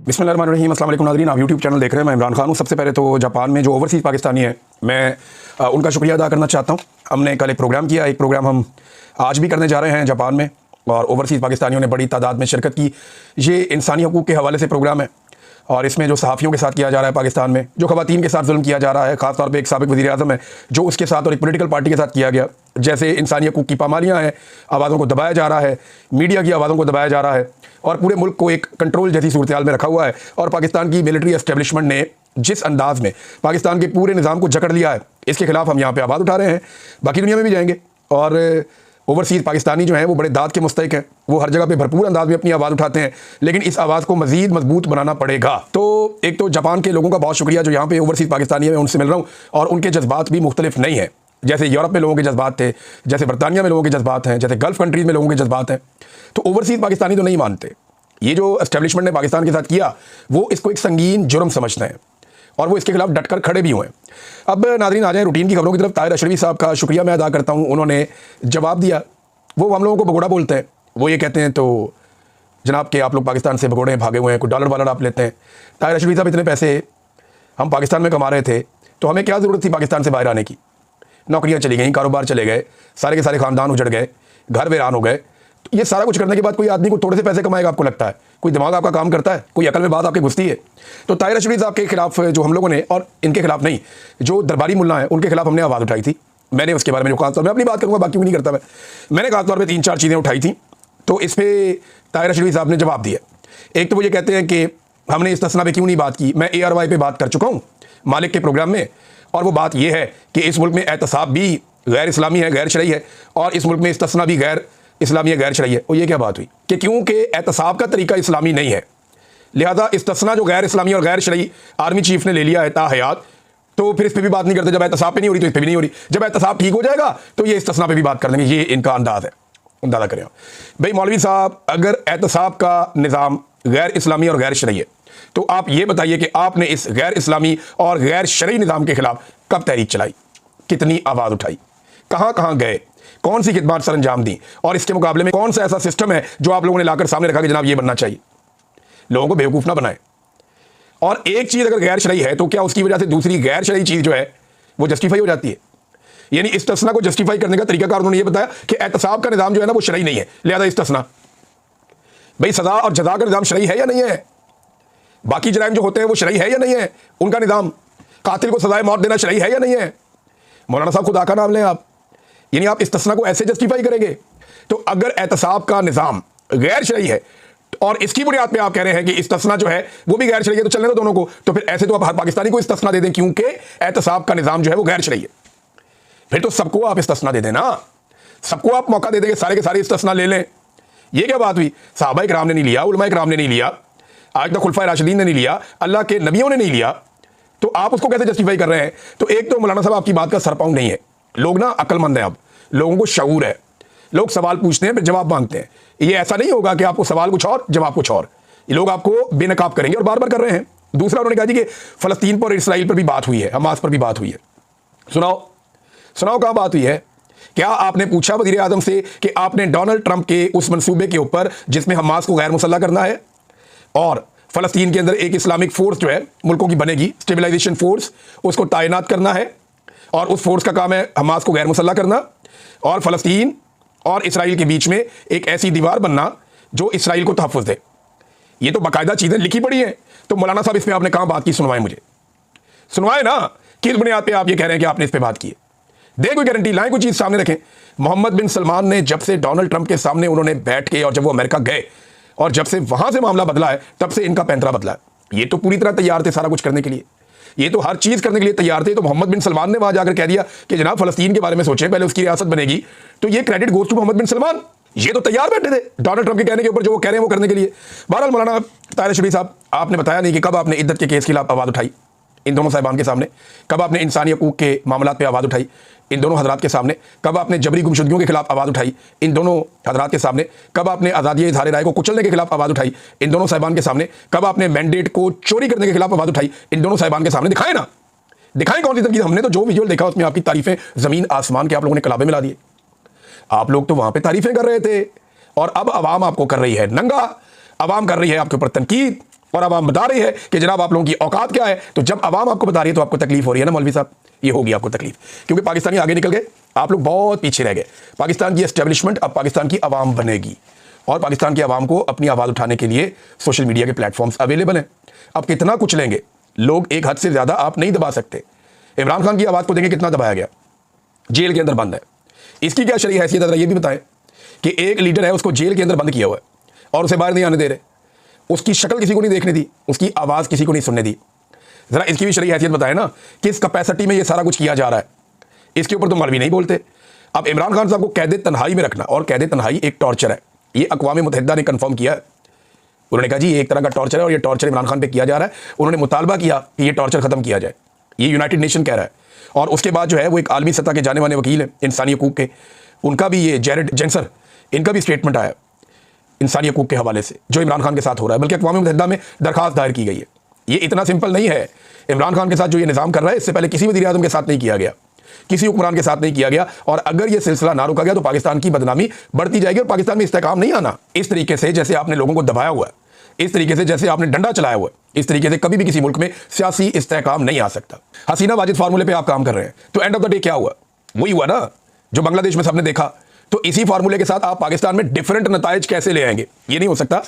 बिस्मिल्लाहिर्रहमानिर्रहीम। अस्सलाम वालेकुम नाज़रीन, आप यूट्यूब चैनल देख रहे हैं। मैं इमरान खान हूँ। सबसे पहले तो जापान में जो ओवरसीज़ पाकिस्तानी है, मैं उनका शुक्रिया अदा करना चाहता हूँ। हमने कल एक प्रोग्राम किया, एक प्रोग्राम हम आज भी करने जा रहे हैं जापान में, और ओवरसीज़ पाकिस्तानियों ने बड़ी तादाद में शिरकत की। ये इंसानी हकूक़ के हवाले से प्रोग्राम है, और इसमें जो सहाफ़ियों के साथ किया जा रहा है पाकिस्तान में, जो ख़वातीन के साथ जुल्म किया जा रहा है, ख़ास तौर पे एक साबिक़ वज़ीर आज़म है जो उसके साथ और एक पॉलिटिकल पार्टी के साथ किया गया, जैसे इंसानी हकूक़ की पामालियाँ हैं, आवाज़ों को दबाया जा रहा है, मीडिया की आवाज़ों को दबाया जा रहा है, और पूरे मुल्क को एक कंट्रोल जैसी सूरत-ए-हाल में रखा हुआ है। और पाकिस्तान की मिलिट्री एस्टेब्लिशमेंट ने जिस अंदाज़ में पाकिस्तान के पूरे निज़ाम को जकड़ लिया है, इसके खिलाफ हम यहाँ पे आवाज़ उठा रहे हैं। बाकी दुनिया में भी जाएंगे, और ओवरसीज़ पाकिस्तानी जो हैं वो बड़े दाद के मुस्तहिक हैं। वो हर जगह पे भरपूर अंदाज में अपनी आवाज़ उठाते हैं, लेकिन इस आवाज़ को मज़ीद मजबूत बनाना पड़ेगा। तो एक तो जापान के लोगों का बहुत शुक्रिया जो यहाँ पे ओवरसीज़ पाकिस्तानी है, मैं उनसे मिल रहा हूँ, और उनके जज्बात भी मुख्तलिफ नहीं है। जैसे यूरोप में लोगों के जज्बात थे, जैसे बरतानिया में लोगों के जज्बात हैं, जैसे गल्फ़ कंट्रीज़ में लोगों के जज्बात हैं, तो ओवरसीज़ पाकिस्तानी तो नहीं मानते। ये जो एस्टेब्लिशमेंट ने पाकिस्तान के साथ किया, वो इसको एक संगीन जुर्म समझते हैं, और वो इसके खिलाफ डटकर खड़े भी हुए हैं। अब नाज़रीन आ जाएं रूटीन की खबरों की तरफ। ताहिर अशरफी साहब का शुक्रिया मैं अदा करता हूँ, उन्होंने जवाब दिया। वो हम लोगों को भगोड़ा बोलते हैं, वो ये कहते हैं तो जनाब के आप लोग पाकिस्तान से भगोड़े भागे हुए हैं, कोई डॉलर वालर आप लेते हैं। ताहिर अशरफी साहब, इतने पैसे हम पाकिस्तान में कमा रहे थे, तो हमें क्या ज़रूरत थी पाकिस्तान से बाहर आने की? नौकरियाँ चली गई, कारोबार चले गए, सारे के सारे ख़ानदान उजड़ गए, घर वीरान हो गए। तो ये सारा कुछ करने के बाद कोई आदमी को थोड़े से पैसे कमाएगा, आपको लगता है? कोई दिमाग आपका काम करता है? कोई अकल में बात आपके घुसती है? तो ताहिर अशरफी साहब के खिलाफ जो हम लोगों ने, और इनके खिलाफ नहीं, जो दरबारी मुल्ला हैं उनके खिलाफ हमने आवाज़ उठाई थी। मैंने उसके बारे में जो खासतौर में अपनी बात करूँगा, बाकी भी नहीं करता मैंने खासतौर पे 3-4 चीज़ें उठाई थी, तो इस पर ताहिर अशरफी साहब ने जवाब दिया। एक तो वो ये कहते हैं कि हमने इस्तिस्ना पे क्यों नहीं बात की। मैं ARY पे बात कर चुका हूँ मालिक के प्रोग्राम में, और वो बात ये है कि इस मुल्क में एहतसाब भी गैर इस्लामी है, गैर शरई है, और इस मुल्क में इस्तिस्ना भी गैर इस्लामी है, गैर शरई है। और ये क्या बात हुई कि क्योंकि एहतसाब का तरीका इस्लामी नहीं है, लिहाजा इस्तिस्ना जो गैर इस्लामी और गैर शरई आर्मी चीफ ने ले लिया है ताहयात, तो फिर इस पर भी बात नहीं करते। जब एहतसाब पे नहीं हो रही तो इस पर भी नहीं हो रही, जब एहतसाब ठीक हो जाएगा तो ये इस्तिस्ना पे भी बात कर देंगे। ये इनका अंदाज़ है, अंदाज़ा करें भाई। मौलवी साहब, अगर एहतसाब का निज़ाम गैर इस्लामी और गैर शरई है, तो आप ये बताइए कि आपने इस गैर इस्लामी और गैर शरई निज़ाम के खिलाफ कब तहरीक चलाई, कितनी आवाज़ उठाई, कहाँ कहाँ गए, कौन सी खिदमत सर अंजाम दी, और इसके मुकाबले में कौन सा ऐसा सिस्टम है जो आप लोगों ने लाकर सामने रखा कि जनाब ये बनना चाहिए? लोगों को बेवकूफ़ ना बनाए। और एक चीज़ अगर गैर शरई है, तो क्या उसकी वजह से दूसरी गैर शरई चीज़ जो है वो जस्टिफाई हो जाती है? यानी इस्तिस्ना को जस्टिफाई करने का तरीकाकार उन्होंने ये बताया कि एहतसाब का निज़ाम जो है ना वो शरई नहीं है, लिहाजा इस्तिस्ना। भाई सज़ा और जज़ा का निज़ाम शरई है या नहीं है? बाकी जराइम जो होते हैं वो शरई है या नहीं है? उनका निज़ाम, कातिल को सज़ाए मौत देना शरई है या नहीं है? मौलाना साहब खुदा का नाम लें आप, यानी आप इस्तिस्ना को ऐसे जस्टिफाई करेंगे? तो अगर एहतसाब का निज़ाम गैर शरई है और इसकी बुनियाद पे आप कह रहे हैं कि इस्तिस्ना जो है वो भी गैर शरई है, तो चलने दो दोनों को। तो फिर ऐसे तो आप हर पाकिस्तानी को इस्तिस्ना दे दें, क्योंकि एहतसाब का निज़ाम जो है वो गैर शरई है। फिर तो सबको आप इस्तिस्ना दे दें ना, सबको आप मौका दे देंगे, सारे के सारे इस्तिस्ना ले लें। ये क्या बात हुई? सहाबा इकराम ने नहीं लिया, उलमा इकराम ने नहीं लिया, आज तक खुलफाए राशिदीन ने नहीं लिया, अल्लाह के नबियों ने नहीं लिया, तो आप उसको कैसे जस्टिफाई कर रहे हैं? तो एक तो मौलाना साहब आपकी बात का सरपाऊ नहीं है। लोग ना अक्लमंद हैं, अब लोगों को शऊर है, लोग सवाल पूछते हैं फिर जवाब मांगते हैं। ये ऐसा नहीं होगा कि आपको सवाल कुछ और जवाब कुछ और, ये लोग आपको बेनकाब करेंगे, और बार बार कर रहे हैं। दूसरा, उन्होंने कहा जी कि फ़लस्तीन पर, इसराइल पर भी बात हुई है, हमास पर भी बात हुई है। सुनाओ सुनाओ कहाँ बात हुई है? क्या आपने पूछा वज़ीर आज़म से कि आपने डोनाल्ड ट्रंप के उस मंसूबे के ऊपर जिसमें हमास को गैर मुसल्लह करना है, और फ़लस्तीन के अंदर एक इस्लामिक फ़ोर्स जो है मुल्कों की बनेगी, स्टेबलाइजेशन फ़ोर्स, उसको तैनात करना है, और उस फोर्स का काम है हमास को गैर मुसल्लह करना, और फ़लस्तीन और इसराइल के बीच में एक ऐसी दीवार बनना जो इसराइल को तहफ़्फ़ुज़ दे। ये तो बाकायदा चीज़ें लिखी पड़ी हैं। तो मौलाना साहब, इस पर आपने कहाँ बात की? सुनवाएं, मुझे सुनवाएं ना, किस बुनियाद पे आप ये कह रहे हैं कि आपने इस पर बात की है? दे कोई गारंटी, लाएं, कोई चीज़ सामने रखें। मोहम्मद बिन सलमान ने जब से डोनाल्ड ट्रंप के सामने उन्होंने बैठ के, और जब वो अमेरिका गए और जब से वहाँ से मामला बदला है, तब से इनका पैंतरा बदला है। ये तो पूरी तरह तैयार थे सारा कुछ करने के लिए, ये तो हर चीज़ करने के लिए तैयार थे। तो मोहम्मद बिन सलमान ने वहाँ जाकर कह दिया कि जनाब फ़लस्तीन के बारे में सोचें, पहले उसकी रियासत बनेगी, तो ये क्रेडिट गोज़ टू मोहम्मद बिन सलमान। ये तो तैयार बैठे थे डोनाल्ड ट्रंप के कहने के ऊपर, जो वो कह रहे हैं वो करने के लिए। बहरहाल मौलाना ताहिर अशरफी साहब, आपने बताया नहीं कि कब आपने इद्दत के केस के खिलाफ आवाज़ उठाई इन दोनों साहिबान के सामने, कब आपने इंसानी हकूक़ के मामलात पे आवाज़ उठाई इन दोनों हज़रात के सामने, कब आपने जबरी गुमशुदगियों के खिलाफ आवाज़ उठाई इन दोनों हज़रात के सामने, कब आपने आज़ादी इज़हार राय को कुचलने के खिलाफ आवाज़ उठाई इन दोनों साहिबान के सामने, कब आपने मैंडेट को चोरी करने के खिलाफ आवाज़ उठाई इन दोनों साहिबान के सामने? दिखाएं ना, दिखाएं कौन सी तनकीद। हमने तो जो विजुअल देखा उसमें आपकी तारीफ़ें ज़मीन आसमान के आप लोगों ने कलाबे मिला दिए। आप लोग तो वहाँ पर तारीफ़ें कर रहे थे, और अब आवाम आपको कर रही है नंगा, आवाम कर रही है आपके ऊपर तनकीद, और आवाम बता रही है कि जनाब आप लोगों की औकात क्या है। तो जब आवाम आपको बता रही है तो आपको तकलीफ हो रही है ना मौलवी साहब, ये होगी आपको तकलीफ, क्योंकि पाकिस्तानी आगे निकल गए, आप लोग बहुत पीछे रह गए। पाकिस्तान की एस्टेब्लिशमेंट अब पाकिस्तान की आवाम बनेगी और पाकिस्तान की आवाम को अपनी आवाज़ उठाने के लिए सोशल मीडिया के प्लेटफॉर्म्स अवेलेबल हैं। अब कितना कुछ लेंगे लोग, एक हद से ज़्यादा आप नहीं दबा सकते। इमरान खान की आवाज़ को देंगे कितना दबाया गया, जेल के अंदर बंद है। इसकी क्या शरई हैसियत है, ज़रा ये भी बताएं कि एक लीडर है उसको जेल के अंदर बंद किया हुआ है और उसे बाहर नहीं आने दे रहे, उसकी शक्ल किसी को नहीं देखने दी, उसकी आवाज़ किसी को नहीं सुनने दी। ज़रा इसकी भी शरई हैसियत बताएं ना, किस कैपेसिटी में ये सारा कुछ किया जा रहा है, इसके ऊपर तो मौलवी नहीं बोलते। अब इमरान खान साहब को कैद तन्हाई में रखना, और कैद तन्हाई एक टॉर्चर है, ये अक़वाम मुत्तहिदा ने कंफर्म किया है। उन्होंने कहा जी ये एक तरह का टॉर्चर है और ये टॉर्चर इमरान खान पे किया जा रहा है। उन्होंने मुतालबा किया कि ये टॉर्चर खत्म किया जाए, ये यूनाइटेड नेशन कह रहा है। और उसके बाद जो है वो एक आलमी सतह के जाने माने वकील है इंसानी हकूक़ के, उनका भी ये जेरेड जेंसर, इनका भी स्टेटमेंट आया इंसानी हकूक़ के हवाले से जो इमरान खान के साथ हो रहा है, बल्कि अक़वाम मुत्तहिदा में दरख्वास्त दायर की गई है। ये इतना सिंपल नहीं है। इमरान खान के साथ जो ये निज़ाम कर रहा है इससे पहले किसी वज़ीर आज़म के साथ नहीं किया गया, किसी हुक्मरान के साथ नहीं किया गया। और अगर ये सिलसिला ना रुका गया तो पाकिस्तान की बदनामी बढ़ती जाएगी और पाकिस्तान में इस्तेकाम नहीं आना। इस तरीके से जैसे आपने लोगों को दबाया हुआ है, इस तरीके से जैसे आपने डंडा चलाया हुआ है, इस तरीके से कभी भी किसी मुल्क में सियासी इस्तेकाम नहीं आ सकता। हसीना वाजिद फार्मूले पे आप काम कर रहे हैं, तो एंड ऑफ द डे क्या हुआ? वही हुआ ना जो बांग्लादेश में सबने देखा। तो इसी फार्मूले के साथ आप पाकिस्तान में डिफरेंट नताइज कैसे ले आएंगे? ये नहीं हो सकता।